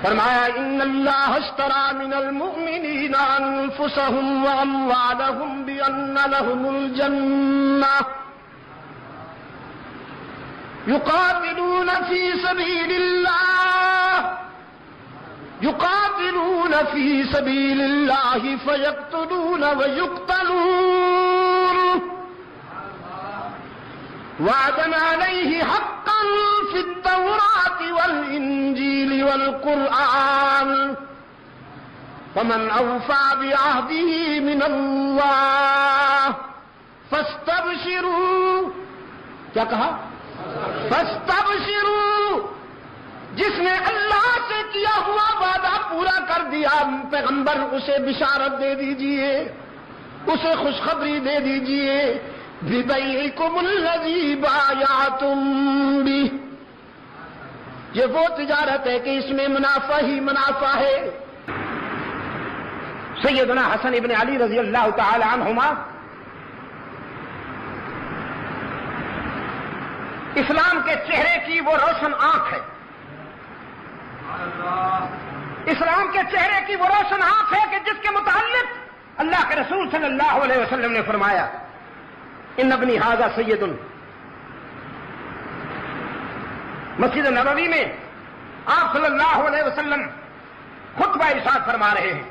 فرمایا ان اللہ اشترى من المؤمنین انفسهم واموالهم بان لهم الجنہ يقاتلون في سبيل الله فيقتلون ويقتلون وعدا عليه حقا في التوراة والإنجيل والقرآن فمن أوفى بعهده من الله فاستبشروا کیا کہا فاستبشروا جس نے اللہ سے کیا ہوا وعدہ پورا کر دیا پیغمبر اسے بشارت دے دیجئے اسے خوشخبری دے دیجئے بِبَيْعِكُمُ الَّذِي بَايَعْتُمْ بِهِ یہ وہ تجارت ہے کہ اس میں منافع ہی منافع ہے. سیدنا حسن ابن علی رضی اللہ تعالی عنہما اسلام کے چہرے کی وہ روشن آنکھ ہے. اسلام کے چہرے کی وہ روشن آنکھ ہے کہ جس کے متعلق اللہ کے رسول صلی اللہ علیہ وسلم نے فرمایا ان ابنی ھذا سید. مسجد نبوی میں آپ صلی اللہ علیہ وسلم خطبہ ارشاد فرما رہے ہیں.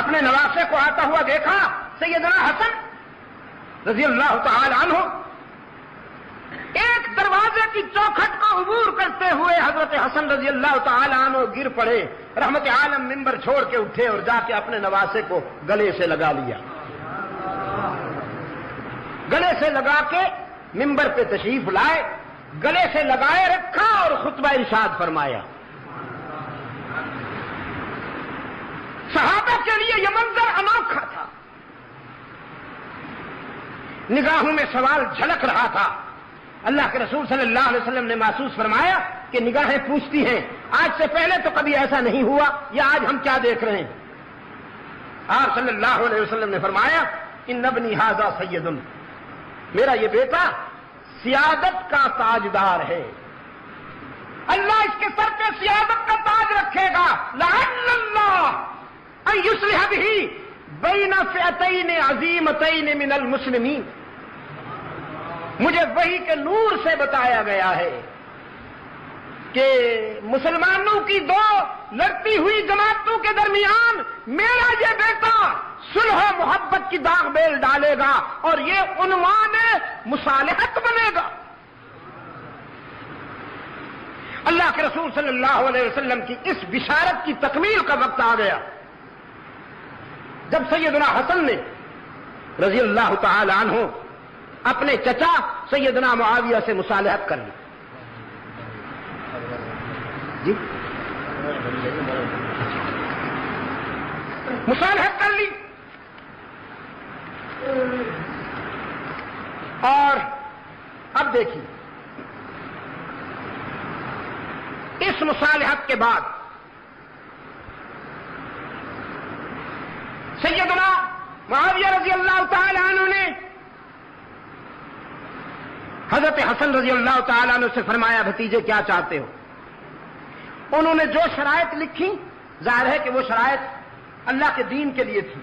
اپنے نواسے کو آتا ہوا دیکھا سیدنا حسن رضی اللہ تعالی عنہ ایک دروازے کی چوکھٹ کا عبور کرتے ہوئے حضرت حسن رضی اللہ تعالی عنہ گر پڑے. رحمت عالم منبر چھوڑ کے اٹھے اور جا کے اپنے نواسے کو گلے سے لگا لیا. گلے سے لگا کے منبر پہ تشریف لائے, گلے سے لگائے رکھا اور خطبہ ارشاد فرمایا. صحابہ کے لیے یہ منظر انوکھا تھا. نگاہوں میں سوال جھلک رہا تھا. اللہ کے رسول صلی اللہ علیہ وسلم نے محسوس فرمایا کہ نگاہیں پوچھتی ہیں آج سے پہلے تو کبھی ایسا نہیں ہوا, یا آج ہم کیا دیکھ رہے ہیں. آپ صلی اللہ علیہ وسلم نے فرمایا ان ابنی ھذا سید, میرا یہ بیٹا سیادت کا تاجدار ہے. اللہ اس کے سر پہ سیادت کا تاج رکھے گا. لعل اللہ ان یصلح به بین فئتین عظیمتین من المسلمین. مجھے وحی کے نور سے بتایا گیا ہے کہ مسلمانوں کی دو لڑتی ہوئی جماعتوں کے درمیان میرا یہ بیٹا صلح و محبت کی داغ بیل ڈالے گا اور یہ عنوان مصالحت بنے گا. اللہ کے رسول صلی اللہ علیہ وسلم کی اس بشارت کی تکمیل کا وقت آ گیا جب سیدنا حسن نے رضی اللہ تعالی عنہ اپنے چچا سیدنا معاویہ سے مصالحت کر لی. جی مصالحت کر لی اور اب دیکھیے اس مصالحت کے بعد سیدنا معاویہ رضی اللہ تعالی عنہ نے حضرت حسن رضی اللہ تعالی عنہ سے فرمایا بھتیجے کیا چاہتے ہو. انہوں نے جو شرائط لکھی ظاہر ہے کہ وہ شرائط اللہ کے دین کے لیے تھی,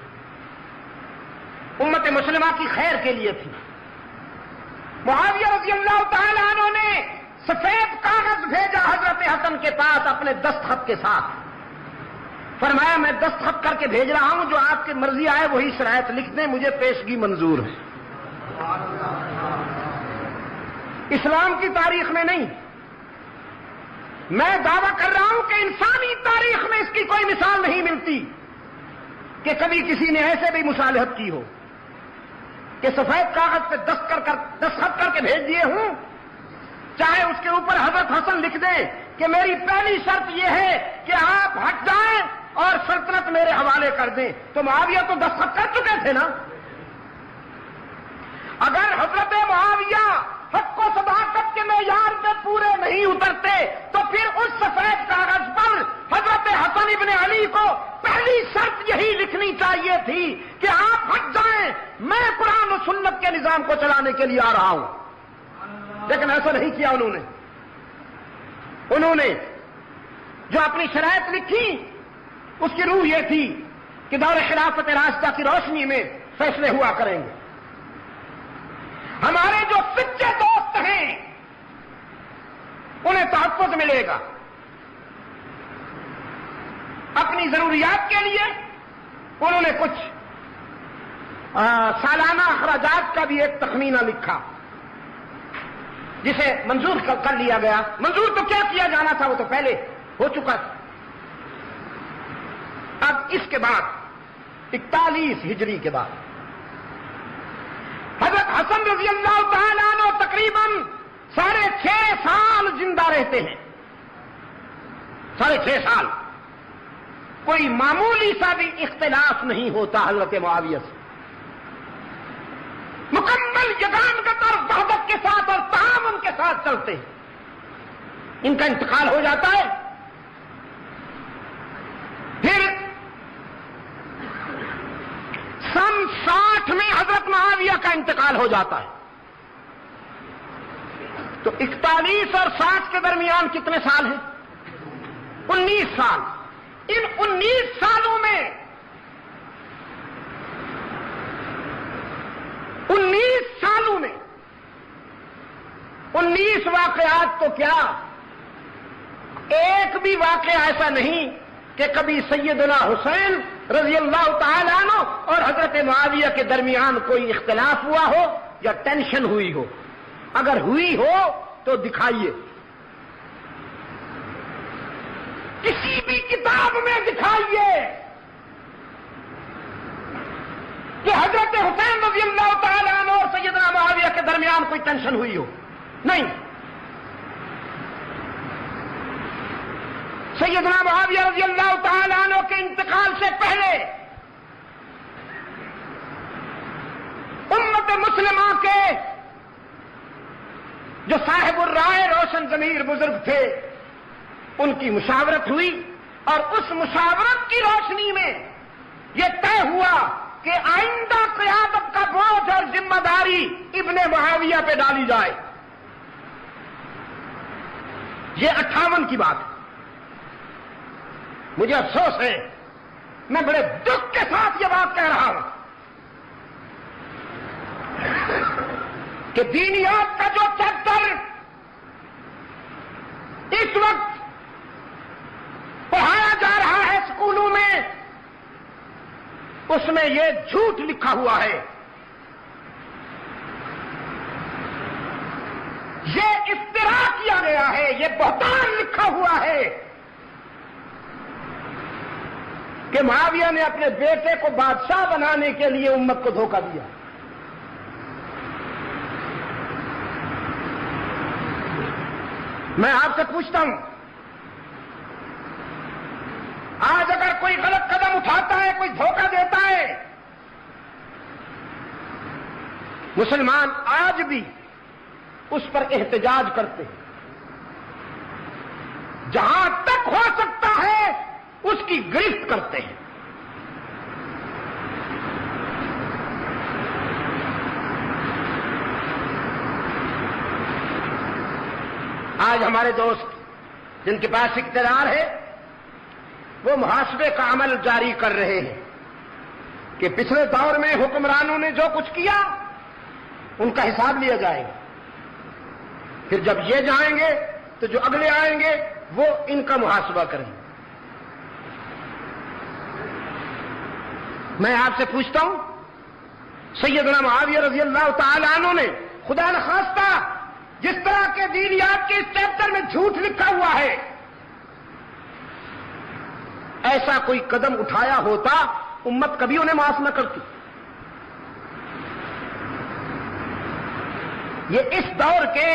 امت مسلمہ کی خیر کے لیے تھی. معاویہ رضی اللہ تعالی عنہ نے سفید کاغذ بھیجا حضرت حسن کے پاس اپنے دستخط کے ساتھ. فرمایا میں دستخط کر کے بھیج رہا ہوں, جو آپ کی مرضی آئے وہی شرائط لکھ دیں, مجھے پیشگی منظور ہے. اسلام کی تاریخ میں نہیں, میں دعویٰ کر رہا ہوں کہ انسانی تاریخ میں اس کی کوئی مثال نہیں ملتی کہ کبھی کسی نے ایسے بھی مصالحت کی ہو کہ سفید کاغذ پہ دستخط کر کے بھیج دیے ہوں, چاہے اس کے اوپر حضرت حسن لکھ دیں کہ میری پہلی شرط یہ ہے کہ آپ ہٹ جائیں اور سلطنت میرے حوالے کر دیں. تو معاویہ تو دستخط کر چکے تھے نا. اگر حضرت معاویہ حق و صداقت کے معیار پہ پورے نہیں اترتے تو پھر اس سفید کاغذ پر حضرت حسن ابن علی کو پہلی شرط یہی لکھنی چاہیے تھی کہ آپ ہٹ جائیں, میں قرآن و سنت کے نظام کو چلانے کے لیے آ رہا ہوں. لیکن ایسا نہیں کیا انہوں نے. انہوں نے جو اپنی شرائط لکھی اس کی روح یہ تھی کہ دور خلافت راشدہ کی روشنی میں فیصلے ہوا کریں گے. ہمارے جو سچے دوست ہیں انہیں تحفظ ملے گا. اپنی ضروریات کے لیے انہوں نے کچھ سالانہ اخراجات کا بھی ایک تخمینہ لکھا جسے منظور کر لیا گیا. منظور تو کیا کیا جانا تھا وہ تو پہلے ہو چکا تھا. اب اس کے بعد 41 ہجری کے بعد حضرت حسن رضی اللہ تعالیٰ عنہ تقریباً 6.5 سال زندہ رہتے ہیں. 6.5 سال کوئی معمولی سا بھی اختلاف نہیں ہوتا حضرت معاویہ سے. مکمل یگانگت اور وحدت کے ساتھ اور تعاون کے ساتھ چلتے ہیں. ان کا انتقال ہو جاتا ہے. پھر سن 60 میں حضرت معاویہ کا انتقال ہو جاتا ہے. تو 41 اور 60 کے درمیان کتنے سال ہیں؟ 19 سال. ان 19 سالوں میں 19 واقعات تو کیا ایک بھی واقعہ ایسا نہیں کہ کبھی سیدنا حسین رضی اللہ تعالیٰ عنہ اور حضرت معاویہ کے درمیان کوئی اختلاف ہوا ہو یا ٹینشن ہوئی ہو. اگر ہوئی ہو تو دکھائیے. کسی بھی کتاب میں دکھائیے کہ حضرت حسین رضی اللہ تعالیٰ عنہ اور سیدنا معاویہ کے درمیان کوئی ٹینشن ہوئی ہو. نہیں. سیدنا معاویہ رضی اللہ تعالیٰ عنہ کے انتقال سے پہلے امت مسلمہ کے جو صاحب الرائے روشن ضمیر بزرگ تھے ان کی مشاورت ہوئی اور اس مشاورت کی روشنی میں یہ طے ہوا کہ آئندہ قیادت کا بوجھ اور ذمہ داری ابن معاویہ پہ ڈالی جائے. یہ 58 کی بات ہے. مجھے افسوس ہے میں بڑے دکھ کے ساتھ یہ بات کہہ رہا ہوں کہ دینیات کا جو چیپٹر اس وقت پڑھایا جا رہا ہے اسکولوں میں اس میں یہ جھوٹ لکھا ہوا ہے. یہ افترا کیا گیا ہے. یہ بہتان لکھا ہوا ہے کہ معاویہ نے اپنے بیٹے کو بادشاہ بنانے کے لیے امت کو دھوکہ دیا. میں آپ سے پوچھتا ہوں آج اگر کوئی غلط قدم اٹھاتا ہے کوئی دھوکہ دیتا ہے مسلمان آج بھی اس پر احتجاج کرتے ہیں. جہاں تک ہو سکتا ہے اس کی گرفت کرتے ہیں. آج ہمارے دوست جن کے پاس اقتدار ہے وہ محاسبے کا عمل جاری کر رہے ہیں کہ پچھلے دور میں حکمرانوں نے جو کچھ کیا ان کا حساب لیا جائے گا. پھر جب یہ جائیں گے تو جو اگلے آئیں گے وہ ان کا محاسبہ کریں گے. میں آپ سے پوچھتا ہوں سیدنا معاویہ رضی اللہ تعالی عنہ نے خدا نخواستہ جس طرح کے دینیات کے اس چیپٹر میں جھوٹ لکھا ہوا ہے ایسا کوئی قدم اٹھایا ہوتا امت کبھی انہیں معاف نہ کرتی. یہ اس دور کے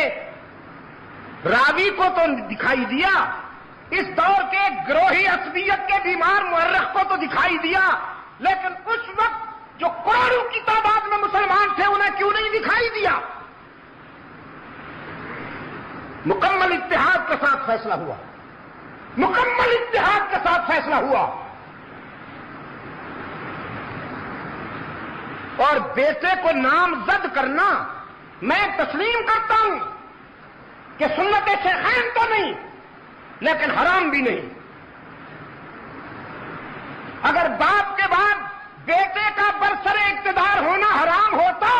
راوی کو تو دکھائی دیا, اس دور کے گروہی عصبیت کے بیمار مورخ کو تو دکھائی دیا, لیکن اس وقت جو کروڑوں کی تعداد میں مسلمان تھے انہیں کیوں نہیں دکھائی دیا؟ مکمل اتحاد کے ساتھ فیصلہ ہوا, مکمل اتحاد کے ساتھ فیصلہ ہوا. اور بیٹے کو نامزد کرنا میں تسلیم کرتا ہوں کہ سنت شیخین تو نہیں لیکن حرام بھی نہیں۔ اگر باپ کے بعد بیٹے کا برسر اقتدار ہونا حرام ہوتا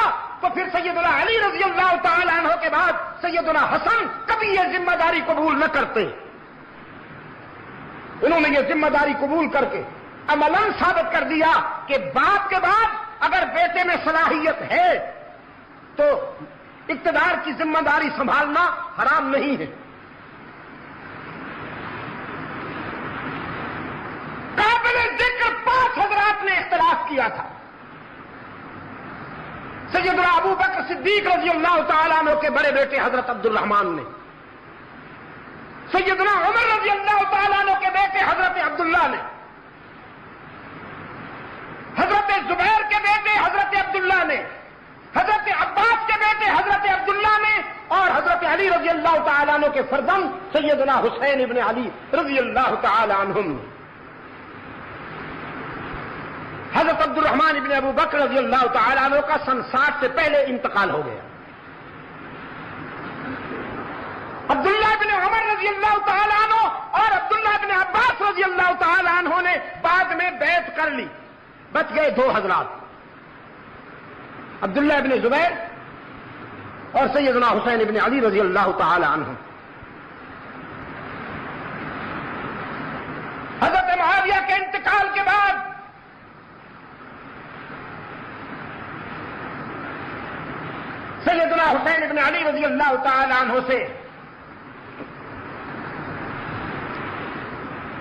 تو پھر سیدنا علی رضی اللہ تعالی عنہ کے بعد سیدنا حسن کبھی یہ ذمہ داری قبول نہ کرتے۔ انہوں نے یہ ذمہ داری قبول کر کے عملاً ثابت کر دیا کہ باپ کے بعد اگر بیٹے میں صلاحیت ہے تو اقتدار کی ذمہ داری سنبھالنا حرام نہیں ہے۔ قابل ذکر 5 حضرات نے اختلاف کیا تھا۔ سیدنا ابو بکر صدیق رضی اللہ تعالیٰ عنہ کے بڑے بیٹے حضرت عبد الرحمن نے، سیدنا عمر رضی اللہ تعالیٰ عنہ کے بیٹے حضرت عبداللہ نے، حضرت زبیر کے بیٹے حضرت عبداللہ نے، حضرت عباس کے بیٹے حضرت عبداللہ نے، اور حضرت علی رضی اللہ تعالیٰ عنہ کے فرزند سیدنا حسین ابن علی رضی اللہ تعالیٰ عنہم۔ حضرت عبد الرحمن ابن ابو بکر رضی اللہ تعالیٰ عنہ کا سن 60 سے پہلے انتقال ہو گیا۔ عبداللہ ابن عمر رضی اللہ تعالیٰ عنہ اور عبداللہ ابن عباس رضی اللہ تعالیٰ عنہ نے بعد میں بیعت کر لی، بچ گئے 2 حضرات، عبداللہ ابن زبیر اور سیدنا حسین ابن علی رضی اللہ تعالیٰ عنہ۔ حضرت معاویہ کے انتقال کے بعد سیدنا حسین ابن علی رضی اللہ تعالیٰ عنہ سے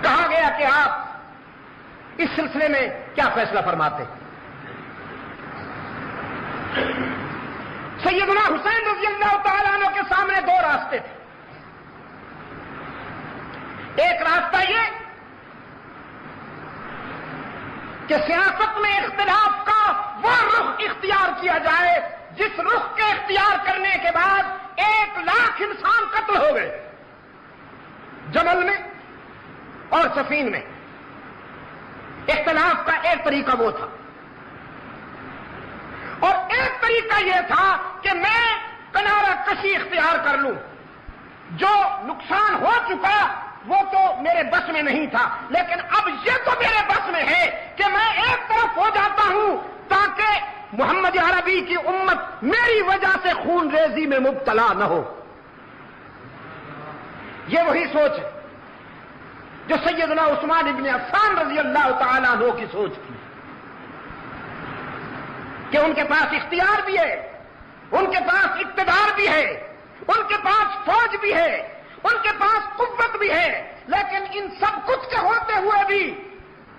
کہا گیا کہ آپ اس سلسلے میں کیا فیصلہ فرماتے؟ سیدنا حسین رضی اللہ تعالیٰ عنہ کے سامنے 2 راستے تھے۔ ایک راستہ یہ کہ سیاست میں اختلاف کا وہ رخ اختیار کیا جائے جس رخ کے اختیار کرنے کے بعد 1 لاکھ انسان قتل ہو گئے، جمل میں اور صفین میں۔ اختلاف کا ایک طریقہ وہ تھا، اور ایک طریقہ یہ تھا کہ میں کنارہ کشی اختیار کر لوں، جو نقصان ہو چکا وہ تو میرے بس میں نہیں تھا، لیکن اب یہ تو میرے بس میں ہے کہ میں ایک طرف ہو جاتا ہوں تاکہ محمد عربی کی امت میری وجہ سے خون ریزی میں مبتلا نہ ہو۔ یہ وہی سوچ ہے جو سیدنا عثمان ابن عفان رضی اللہ تعالیٰ عنہ کی سوچ تھی، کہ ان کے پاس اختیار بھی ہے، ان کے پاس اقتدار بھی ہے، ان کے پاس فوج بھی ہے، ان کے پاس قوت بھی ہے، لیکن ان سب کچھ کے ہوتے ہوئے بھی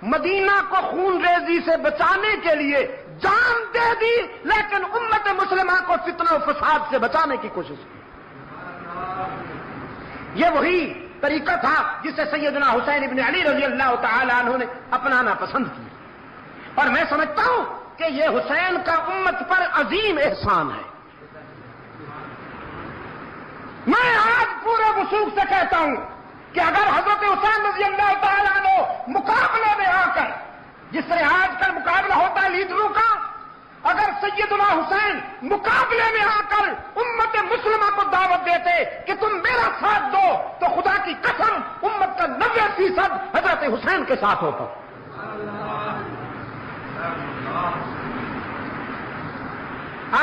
مدینہ کو خون ریزی سے بچانے کے لیے جان دے دی، لیکن امت مسلمہ کو فتنہ و فساد سے بچانے کی کوشش کی۔ یہ وہی طریقہ تھا جسے سیدنا حسین ابن علی رضی اللہ تعالی عنہ نے اپنانا پسند کیا، اور میں سمجھتا ہوں کہ یہ حسین کا امت پر عظیم احسان ہے۔ میں آج پورے وثوق سے کہتا ہوں کہ اگر حضرت حسین رضی اللہ تعالیٰ عنہ مقابلے میں آ کر، جس طرح آج کل مقابلہ ہوتا ہے لیڈروں کا، اگر سیدنا حسین مقابلے میں آ کر امت مسلمہ کو دعوت دیتے کہ تم میرا ساتھ دو، تو خدا کی قسم امت کا 90% حضرت حسین کے ساتھ ہوتا۔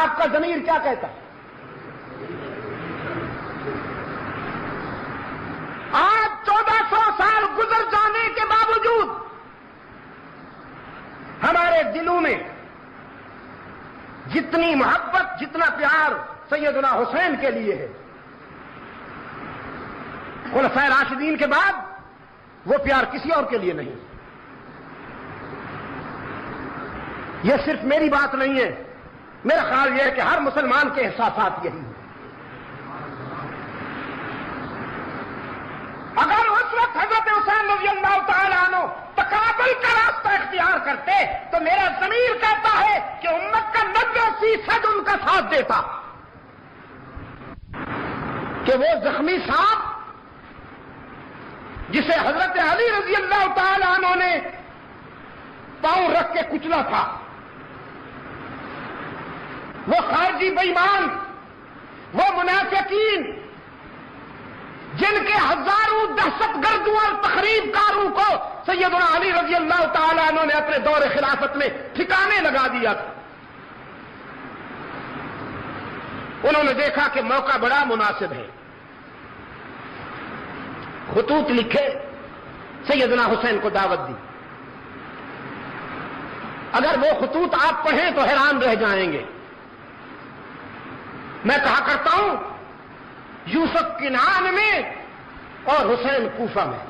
آپ کا ضمیر کیا کہتا ہے؟ آج 1400 سال گزر جانے کے باوجود ہمارے دلوں میں جتنی محبت، جتنا پیار سیدنا حسین کے لیے ہے، خلفائے راشدین کے بعد وہ پیار کسی اور کے لیے نہیں۔ یہ صرف میری بات نہیں ہے، میرا خیال یہ ہے کہ ہر مسلمان کے احساسات یہی ہیں۔ اگر اس وقت حضرت حسین رضی اللہ تعالیٰ عنہ تقابل کا راستہ اختیار کرتے تو میرا ضمیر کہتا ہے کہ امت کا 90% ان کا ساتھ دیتا، کہ وہ زخمی سانپ جسے حضرت علی رضی اللہ تعالیٰ عنہ نے پاؤں رکھ کے کچلا تھا، وہ خارجی بے ایمان، وہ منافقین جن کے ہزاروں دہشت گردوں اور تخریب کاروں کو سیدنا علی رضی اللہ تعالیٰ عنہ نے اپنے دور خلافت میں ٹھکانے لگا دیا تھا. انہوں نے دیکھا کہ موقع بڑا مناسب ہے، خطوط لکھے، سیدنا حسین کو دعوت دی. اگر وہ خطوط آپ پڑھیں تو حیران رہ جائیں گے. میں کہا کرتا ہوں یوسف کنعان میں اور حسین کوفہ میں.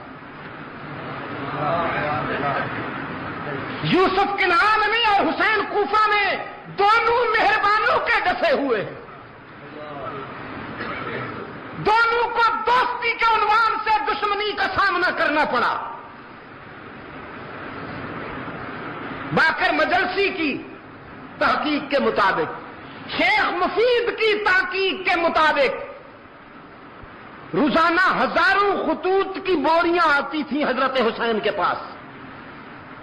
یوسف کنعان میں اور حسین کوفہ میں دونوں مہربانوں کے ڈسے ہوئے ہیں. دونوں کو دوستی کے عنوان سے دشمنی کا سامنا کرنا پڑا. باقر مجلسی کی تحقیق کے مطابق، شیخ مفید کی تحقیق کے مطابق روزانہ ہزاروں خطوط کی بوریاں آتی تھیں حضرت حسین کے پاس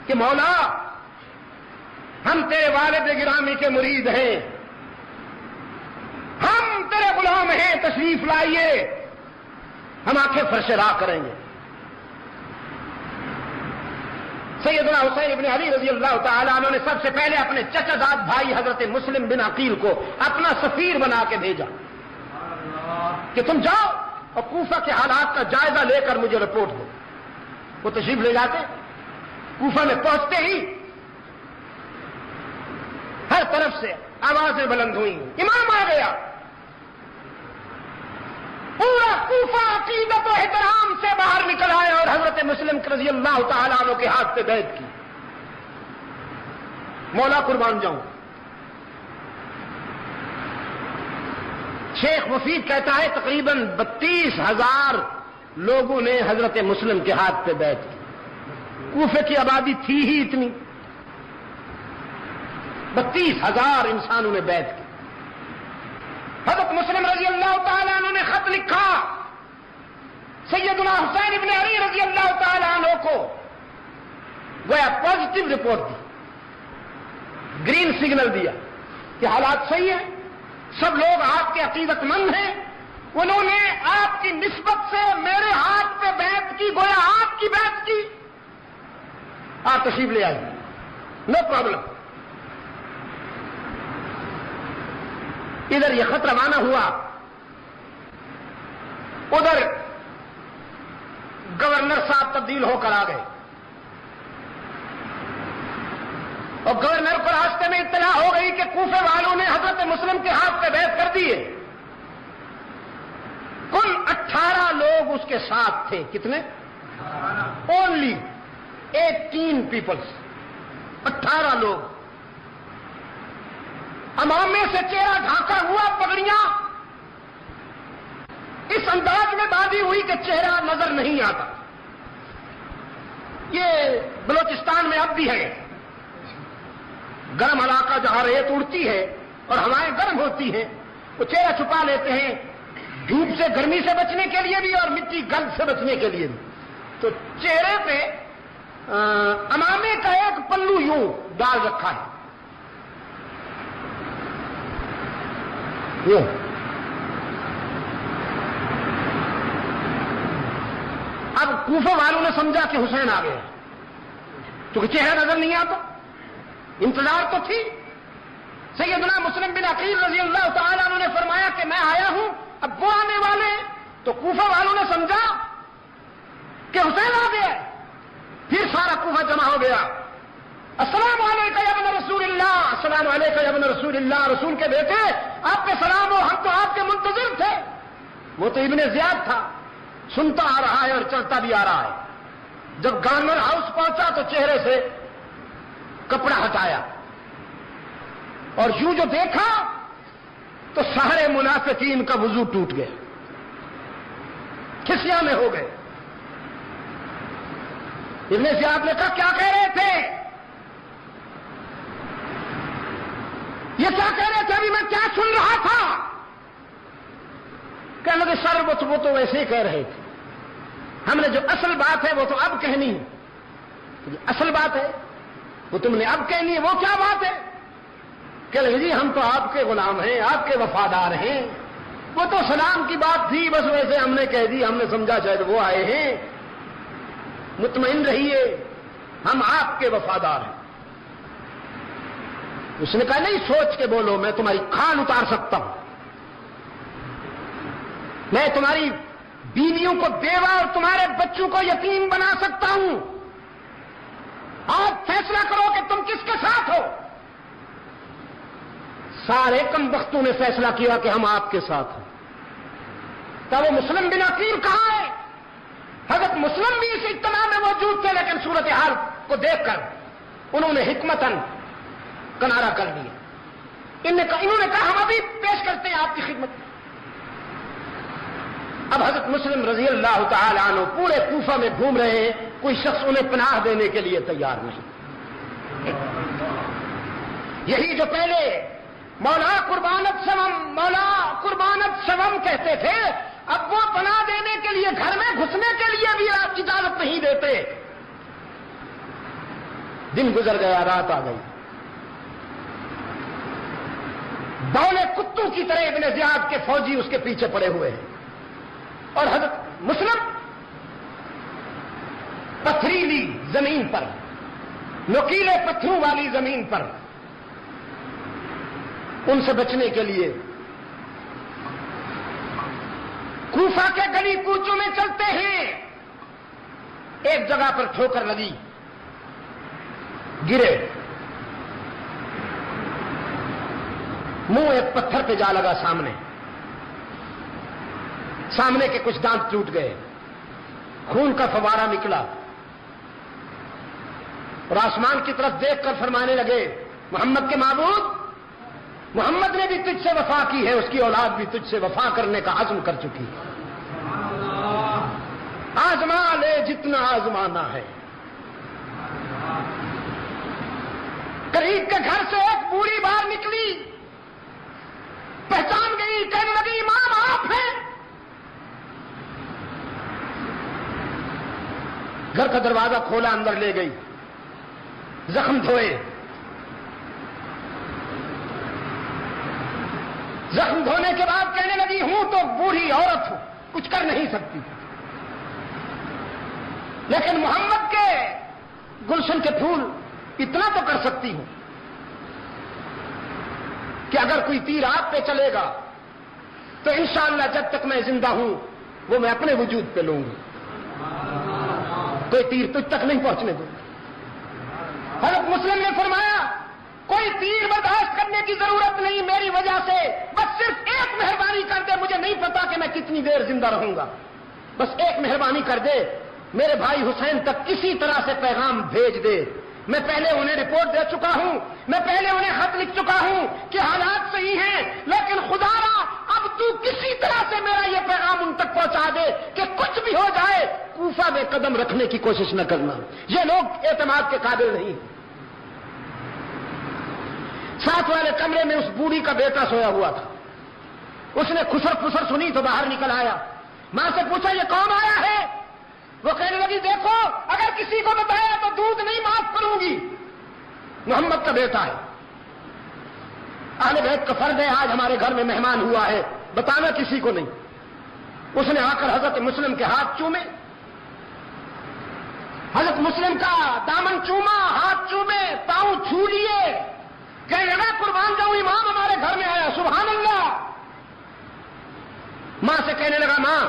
کہ مولا ہم تیرے والد گرامی کے مرید ہیں، ہم تیرے غلام ہیں، تشریف لائیے، ہم آنکھیں فرش راہ کریں گے. سیدنا حسین ابن علی رضی اللہ تعالیٰ عنہ نے سب سے پہلے اپنے چچا زاد بھائی حضرت مسلم بن عقیل کو اپنا سفیر بنا کے بھیجا کہ تم جاؤ اور کوفہ کے حالات کا جائزہ لے کر مجھے رپورٹ دو. وہ تشریف لے جاتے. کوفہ میں پہنچتے ہی ہر طرف سے آوازیں بلند ہوئی، امام آ گیا. پورا کوفہ عقیدت و احترام سے باہر نکل آیا اور حضرت مسلم رضی اللہ تعالیٰ عنہ کے ہاتھ پہ بیعت کی. مولا قربان جاؤں. شیخ مفید کہتا ہے تقریباً 32,000 لوگوں نے حضرت مسلم کے ہاتھ پہ بیعت کی. کوفے کی آبادی تھی ہی اتنی، 32,000 انسانوں نے بیعت کی. حضرت مسلم رضی اللہ تعالیٰ عنہ نے خط لکھا سیدنا حسین ابن علی رضی اللہ تعالیٰ عنہ کو، گویا پازیٹو رپورٹ دی، گرین سگنل دیا کہ حالات صحیح ہیں، سب لوگ آپ کے عقیدت مند ہیں. انہوں نے آپ کی نسبت سے میرے ہاتھ پہ بیعت کی، گویا آپ کی بیعت کی. آپ تشریف لے آئیے، نو پرابلم. ادھر یہ خط روانہ ہوا، ادھر گورنر صاحب تبدیل ہو کر آ گئے اور گورنر کو راستے میں اطلاع ہو گئی کہ کوفے والوں نے حضرت مسلم کے ہاتھ پہ بیعت کر دی ہے. کل 18 لوگ اس کے ساتھ تھے. کتنے؟ اونلی 18 پیپلز، 18 لوگ. امامے سے چہرہ ڈھانکا ہوا، پگڑیاں اس انداز میں باندھی ہوئی کہ چہرہ نظر نہیں آتا. یہ بلوچستان میں اب بھی ہے، گرم علاقہ جہاں ریت اڑتی ہے اور ہوائیں گرم ہوتی ہیں، وہ چہرہ چھپا لیتے ہیں دھوپ سے، گرمی سے بچنے کے لیے بھی اور مٹی گند سے بچنے کے لیے بھی. تو چہرے پہ امامے کا ایک پلو یوں ڈال رکھا ہے. اب کوفہ والوں نے سمجھا کہ حسین آ گیا، کیونکہ چہرہ نظر نہیں آتا. انتظار تو تھی. سیدنا مسلم بن عقیل رضی اللہ تعالیٰ عنہ نے فرمایا کہ میں آیا ہوں، اب وہ آنے والے ہیں. تو کوفہ والوں نے سمجھا کہ حسین آ گیا. پھر سارا کوفہ جمع ہو گیا. السلام علیکم یا ابن رسول اللہ، السلام علیکم یا ابن رسول اللہ. رسول کے بیٹے آپ کے سلام ہو، ہم تو آپ کے منتظر تھے. وہ تو ابن زیاد تھا، سنتا آ رہا ہے اور چلتا بھی آ رہا ہے. جب گورنر ہاؤس پہنچا تو چہرے سے کپڑا ہٹایا اور یوں جو دیکھا تو سارے منافقین کا وضو ٹوٹ گیا، کھسیاں میں ہو گئے. ابن زیاد نے کہا کیا کہہ رہے تھے؟ یہ کیا کہہ رہے تھے؟ ابھی میں کیا سن رہا تھا؟ کہنے لگے سر وہ تو ویسے ہی کہہ رہے تھے، ہم نے جو اصل بات ہے وہ تو اب کہنی ہے. جو اصل بات ہے وہ تم نے اب کہنی ہے. وہ کیا بات ہے؟ کہنے لگے جی ہم تو آپ کے غلام ہیں، آپ کے وفادار ہیں، وہ تو سلام کی بات تھی، بس ویسے ہم نے کہہ دی، ہم نے سمجھا شاید وہ آئے ہیں، مطمئن رہیے ہم آپ کے وفادار ہیں۔ اس نے کہا نہیں، سوچ کے بولو، میں تمہاری کھال اتار سکتا ہوں، میں تمہاری بیویوں کو بیوہ اور تمہارے بچوں کو یتیم بنا سکتا ہوں، آپ فیصلہ کرو کہ تم کس کے ساتھ ہو۔ سارے کم بختوں نے فیصلہ کیا کہ ہم آپ کے ساتھ ہیں۔ تب وہ مسلم بن عقیل کہاں ہے؟ حضرت مسلم بھی اس اجتماع میں موجود تھے، لیکن صورتحال کو دیکھ کر انہوں نے حکمتاً کنارہ کر لیا۔ انہوں نے کہا ہم ابھی پیش کرتے ہیں آپ کی خدمت۔ اب حضرت مسلم رضی اللہ تعالی عنہ پورے کوفہ میں گھوم رہے ہیں، کوئی شخص انہیں پناہ دینے کے لیے تیار نہیں۔ یہی جو پہلے مولا قربانت سوم، مولا قربانت سوم کہتے تھے، اب وہ پناہ دینے کے لیے گھر میں گھسنے کے لیے بھی آپ کی اجازت نہیں دیتے۔ دن گزر گیا، رات آ گئی، بولے کتوں کی طرح ابن زیاد کے فوجی اس کے پیچھے پڑے ہوئے ہیں، اور حضرت مسلم پتھریلی زمین پر، نوکیلے پتھروں والی زمین پر ان سے بچنے کے لیے کوفہ کے گلی کوچوں میں چلتے ہیں۔ ایک جگہ پر ٹھوکر لگی، گرے، منہ ایک پتھر پہ جا لگا، سامنے کے کچھ دانت ٹوٹ گئے، خون کا فوارہ نکلا، اور آسمان کی طرف دیکھ کر فرمانے لگے محمد کے معبود، محمد نے بھی تجھ سے وفا کی ہے، اس کی اولاد بھی تجھ سے وفا کرنے کا عزم کر چکی ہے، آزما لے جتنا آزمانا ہے۔ قریب کے گھر سے ایک بوڑھی باہر نکلی، پہچان گئی، کہنے لگی امام آپ ہیں۔ گھر کا دروازہ کھولا، اندر لے گئی، زخم دھوئے، زخم دھونے کے بعد کہنے لگی ہوں تو بوڑھی عورت ہوں، کچھ کر نہیں سکتی، لیکن محمد کے گلشن کے پھول اتنا تو کر سکتی ہوں کہ اگر کوئی تیر آپ پہ چلے گا تو انشاءاللہ جب تک میں زندہ ہوں وہ میں اپنے وجود پہ لوں گی، کوئی تیر تجھ تک نہیں پہنچنے دوں۔ حضرت مسلم نے فرمایا کوئی تیر برداشت کرنے کی ضرورت نہیں میری وجہ سے، بس صرف ایک مہربانی کر دے، مجھے نہیں پتا کہ میں کتنی دیر زندہ رہوں گا، بس ایک مہربانی کر دے، میرے بھائی حسین تک کسی طرح سے پیغام بھیج دے۔ میں پہلے انہیں رپورٹ دے چکا ہوں، میں پہلے انہیں خط لکھ چکا ہوں کہ حالات صحیح ہیں، لیکن خدا را اب تو کسی طرح سے میرا یہ پیغام ان تک پہنچا دے کہ کچھ بھی ہو جائے کوفہ میں قدم رکھنے کی کوشش نہ کرنا، یہ لوگ اعتماد کے قابل نہیں۔ ساتھ والے کمرے میں اس بوڑھی کا بیٹا سویا ہوا تھا، اس نے خسر پسر سنی تو باہر نکل آیا، ماں سے پوچھا یہ کون آیا ہے؟ وہ کہنے لگی دیکھو اگر کسی کو بتایا تو دودھ نہیں معاف کروں گی، محمد کا بیٹا ہے، اہل بیت کا فرض ہے، آج ہمارے گھر میں مہمان ہوا ہے، بتانا کسی کو نہیں۔ اس نے آ کر حضرت مسلم کے ہاتھ چومے، حضرت مسلم کا دامن چوما، ہاتھ چومے، پاؤں چھو لیے، کہنے لگا قربان جاؤں امام ہمارے گھر میں آیا، سبحان اللہ۔ ماں سے کہنے لگا ماں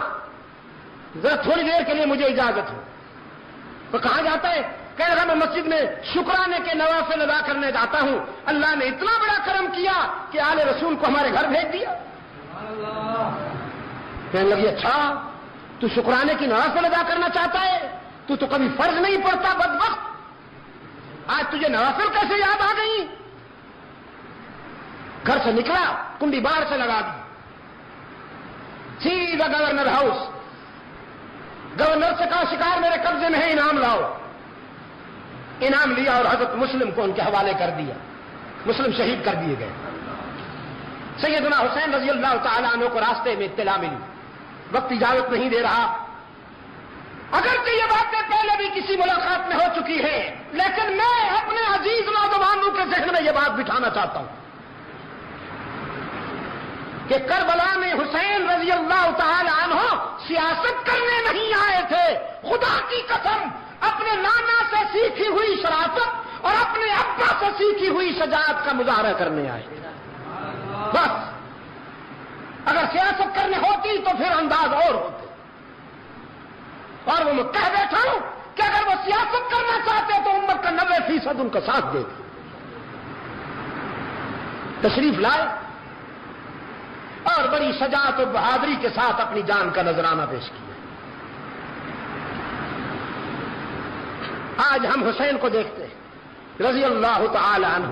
ذرا تھوڑی دیر کے لیے مجھے اجازت ہو، تو کہاں جاتا ہے؟ کہنے لگا میں مسجد میں شکرانے کے نوافل ادا کرنے جاتا ہوں، اللہ نے اتنا بڑا کرم کیا کہ آل رسول کو ہمارے گھر بھیج دیا۔ کہنے لگی اچھا تو شکرانے کی نوافل ادا کرنا چاہتا ہے، تو کبھی فرض نہیں پڑتا بدبخت، آج تجھے نوافل کیسے یاد آ گئی؟ گھر سے نکلا، کنڈی باہر سے لگا دی، سیدھا گورنر ہاؤس، گورنر سے کہا شکار میرے قبضے میں ہے، انعام لاؤ، انعام لیا اور حضرت مسلم کو ان کے حوالے کر دیا، مسلم شہید کر دیے گئے۔ سیدنا حسین رضی اللہ تعالیٰ عنہ کو راستے میں اطلاع ملی، وقت اجازت نہیں دے رہا، اگرچہ یہ باتیں پہلے بھی کسی ملاقات میں ہو چکی ہے، لیکن میں اپنے عزیز نوجوانوں کے ذہن میں یہ بات بٹھانا چاہتا ہوں۔ کہ کربلا میں حسین رضی اللہ تعالی عنہ سیاست کرنے نہیں آئے تھے، خدا کی قسم اپنے نانا سے سیکھی ہوئی شرافت اور اپنے ابا سے سیکھی ہوئی شجاعت کا مظاہرہ کرنے آئے تھے۔ بس اگر سیاست کرنے ہوتی تو پھر انداز اور ہوتے، اور وہ میں کہہ بیٹھا ہوں کہ اگر وہ سیاست کرنا چاہتے تو امت کا 90% ان کا ساتھ دیتے۔ تشریف لائے اور بڑی شجاعت و بہادری کے ساتھ اپنی جان کا نذرانہ پیش کیا۔ آج ہم حسین کو دیکھتے ہیں رضی اللہ تعالی عنہ،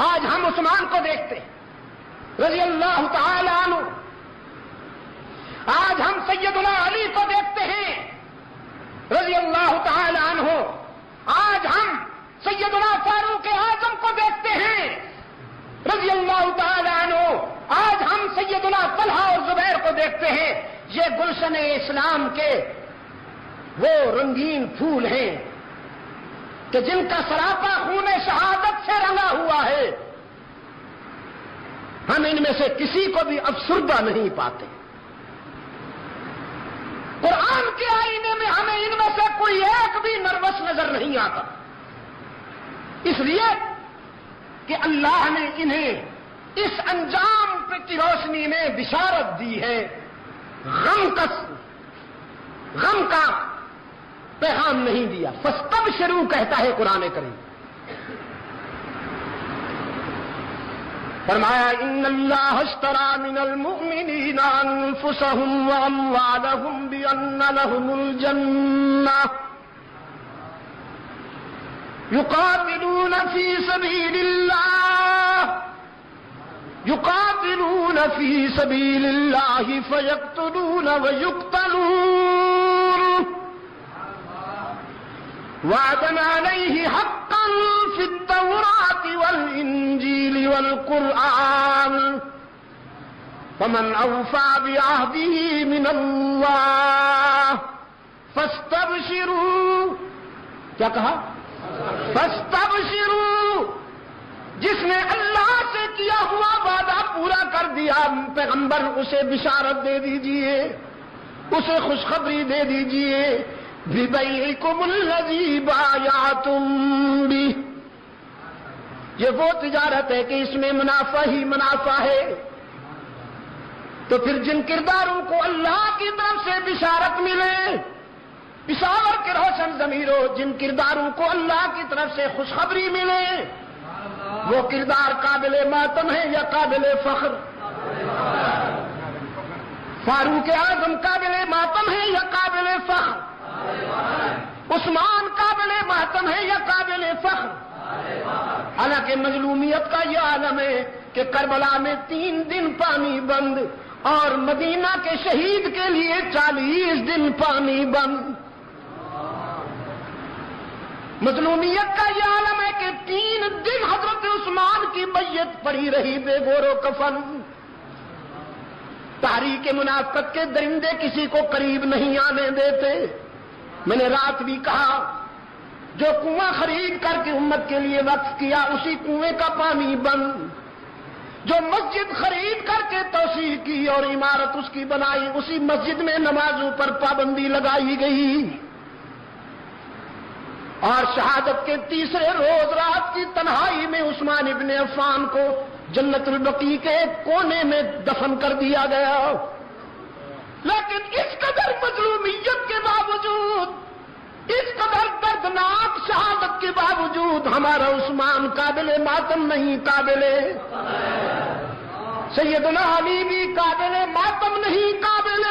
آج ہم عثمان کو دیکھتے ہیں رضی اللہ تعالی عنہ، آج ہم سیدنا علی کو دیکھتے ہیں رضی اللہ تعالی عنہ، آج ہم سیدنا فاروق اعظم کو دیکھتے ہیں رضی اللہ تعالی عنہ، آج ہم سیدنا طلحہ اور زبیر کو دیکھتے ہیں۔ یہ گلشن اسلام کے وہ رنگین پھول ہیں کہ جن کا سراپا خون شہادت سے رنگا ہوا ہے، ہم ان میں سے کسی کو بھی افسردہ نہیں پاتے۔ قرآن کے آئینے میں ہمیں ان میں سے کوئی ایک بھی نروس نظر نہیں آتا، اس لیے کہ اللہ نے انہیں اس انجام کی روشنی میں بشارت دی ہے، غم کا پیغام نہیں دیا۔ فاستبشروا کہتا ہے قرآن کریم، فرمایا ان اللہ اشترى من المؤمنین انفسهم واموالهم بان لهم الجنہ يقاتلون في سبيل الله فيقتلون ويقتلون وعدا عليه حقا في التوراة والإنجيل والقرآن فمن أوفى بعهده من الله فاستبشروا، کیا کہا؟ فاستبشروا، جس نے اللہ سے کیا ہوا وعدہ پورا کر دیا پیغمبر اسے بشارت دے دیجئے، اسے خوشخبری دے دیجئے، بِبَيْعِكُمُ الَّذِي بَايَعْتُمْ بِهِ، یہ وہ تجارت ہے کہ اس میں منافع ہی منافع ہے۔ تو پھر جن کرداروں کو اللہ کی طرف سے بشارت ملے، پشاور کے روشن ضمیروں، جن کرداروں کو اللہ کی طرف سے خوشخبری ملے، وہ کردار قابل ماتم ہے یا قابل فخر؟ فاروق اعظم قابل ماتم ہے یا قابل فخر؟ عثمان قابل ماتم ہے یا قابل فخر؟ حالانکہ مظلومیت کا یہ عالم ہے کہ کربلا میں 3 دن پانی بند اور مدینہ کے شہید کے لیے 40 دن پانی بند۔ مظلومیت کا یہ عالم ہے کہ 3 دن حضرت عثمان کی میت پڑی رہی بے گور و کفن۔ تاریخ منافقت کے درندے کسی کو قریب نہیں آنے دیتے۔ میں نے رات بھی کہا، جو کنواں خرید کر کے امت کے لیے وقف کیا اسی کنویں کا پانی بند، جو مسجد خرید کر کے توسیع کی اور عمارت اس کی بنائی اسی مسجد میں نمازوں پر پابندی لگائی گئی، اور شہادت کے تیسرے روز رات کی تنہائی میں عثمان ابن عفان کو جنت البقیع کے ایک کونے میں دفن کر دیا گیا۔ لیکن اس قدر مظلومیت کے باوجود، اس قدر دردناک شہادت کے باوجود ہمارا عثمان قابل ماتم نہیں، قابل سیدنا علی بھی قابل ماتم نہیں، قابل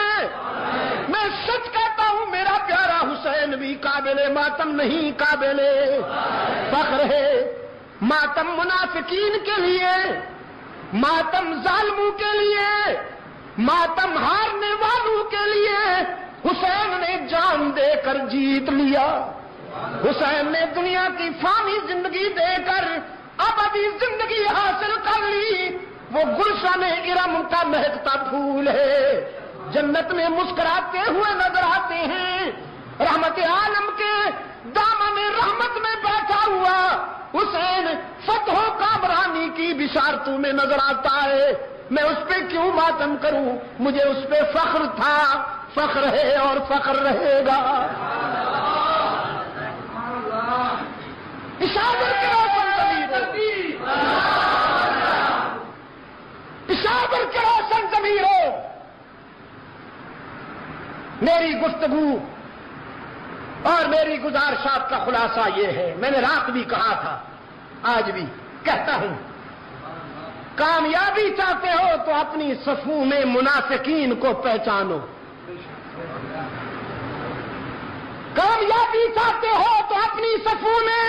میں سچ کہتا ہوں میرا پیارا حسین بھی قابل ماتم نہیں، قابل فخر ہے۔ ماتم منافقین کے لیے، ماتم ظالموں کے لیے، ماتم ہارنے والوں کے لیے حسین نے جان دے کر جیت لیا۔ حسین نے دنیا کی فانی زندگی دے کر ابدی زندگی حاصل کر لی۔ وہ گلشن ارم کا مہکتا پھول ہے، جنت میں مسکراتے ہوئے نظر آتے ہیں، رحمت عالم کے دامن رحمت میں بیٹھا ہوا حسین فتح و کامرانی کی بشارتوں میں نظر آتا ہے۔ میں اس پہ کیوں ماتم کروں؟ مجھے اس پہ فخر تھا، فخر ہے اور فخر رہے گا۔ پشاور کے روشن ضمیر ہو، پشاور کے روشن ضمیر ہو، میری گفتگو اور میری گزارشات کا خلاصہ یہ ہے، میں نے رات بھی کہا تھا، آج بھی کہتا ہوں، کامیابی چاہتے ہو تو اپنی صفوں میں منافقین کو پہچانو، کامیابی چاہتے ہو تو اپنی صفوں میں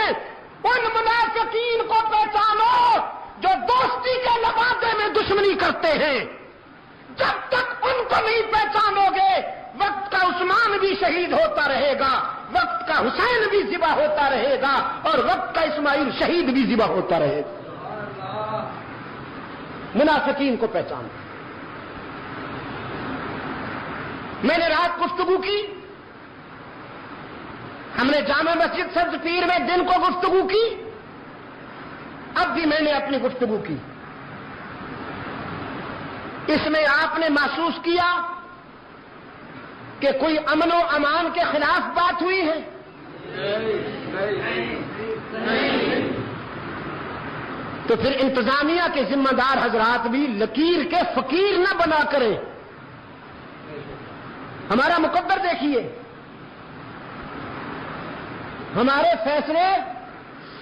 ان منافقین کو پہچانو جو دوستی کے لبادے میں دشمنی کرتے ہیں۔ جب تک ان کو نہیں پہچانو گے، وقت کا عثمان بھی شہید ہوتا رہے گا، وقت کا حسین بھی ذبح ہوتا رہے گا، اور وقت کا اسماعیل شہید بھی ذبح ہوتا رہے گا۔ منافقین کو پہچانو۔ میں نے رات گفتگو کی، ہم نے جامع مسجد سبز پیر میں دن کو گفتگو کی، اب بھی میں نے اپنی گفتگو کی۔ اس میں آپ نے محسوس کیا کہ کوئی امن و امان کے خلاف بات ہوئی ہے؟ تو پھر انتظامیہ کے ذمہ دار حضرات بھی لکیر کے فقیر نہ بنا کریں۔ ہمارا مقدر دیکھیے، ہمارے فیصلے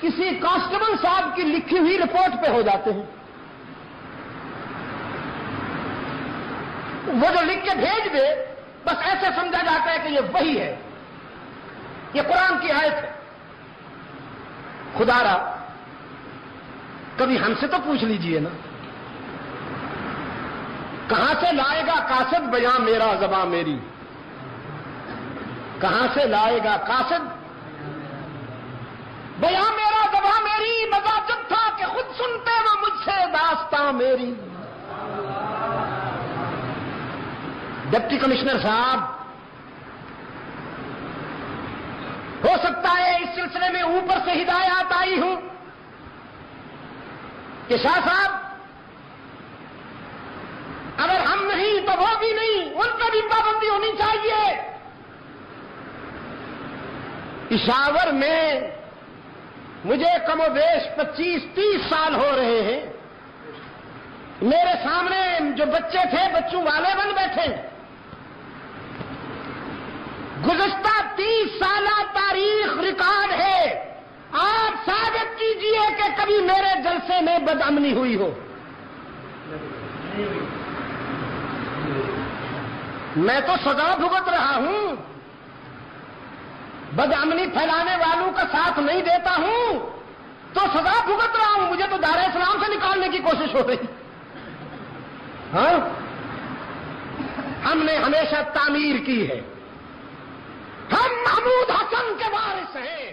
کسی کانسٹیبل صاحب کی لکھی ہوئی رپورٹ پہ ہو جاتے ہیں، وہ جو لکھ کے بھیج دے بس ایسے سمجھا جاتا ہے کہ یہ وہی ہے، یہ قرآن کی آیت ہے۔ خدا را کبھی ہم سے تو پوچھ لیجئے نا، کہاں سے لائے گا قاصد بیاں میرا زباں میری؟ کہاں سے لائے گا قاصد بیاں میرا زباں میری؟ مزاجب تھا کہ خود سنتے وہ مجھ سے داستاں میری۔ ڈپٹی کمشنر صاحب، ہو سکتا ہے اس سلسلے میں اوپر سے ہدایات آئی ہوں کہ شاہ صاحب اگر ہم نہیں تو وہ بھی نہیں، ان پر بھی پابندی ہونی چاہیے۔ پشاور میں مجھے کم و بیش 25-30 سال ہو رہے ہیں، میرے سامنے جو بچے تھے بچوں والے بن بیٹھے۔ گزشتہ 30 سالہ تاریخ ریکارڈ ہے، آپ ثابت کیجئے کہ کبھی میرے جلسے میں بدامنی ہوئی ہو۔ میں تو سزا بھگت رہا ہوں، بدامنی پھیلانے والوں کا ساتھ نہیں دیتا ہوں تو سزا بھگت رہا ہوں، مجھے تو دار اسلام سے نکالنے کی کوشش ہو رہی۔ ہاں، ہم نے ہمیشہ تعمیر کی ہے، ہم محمود حسن کے وارث ہیں۔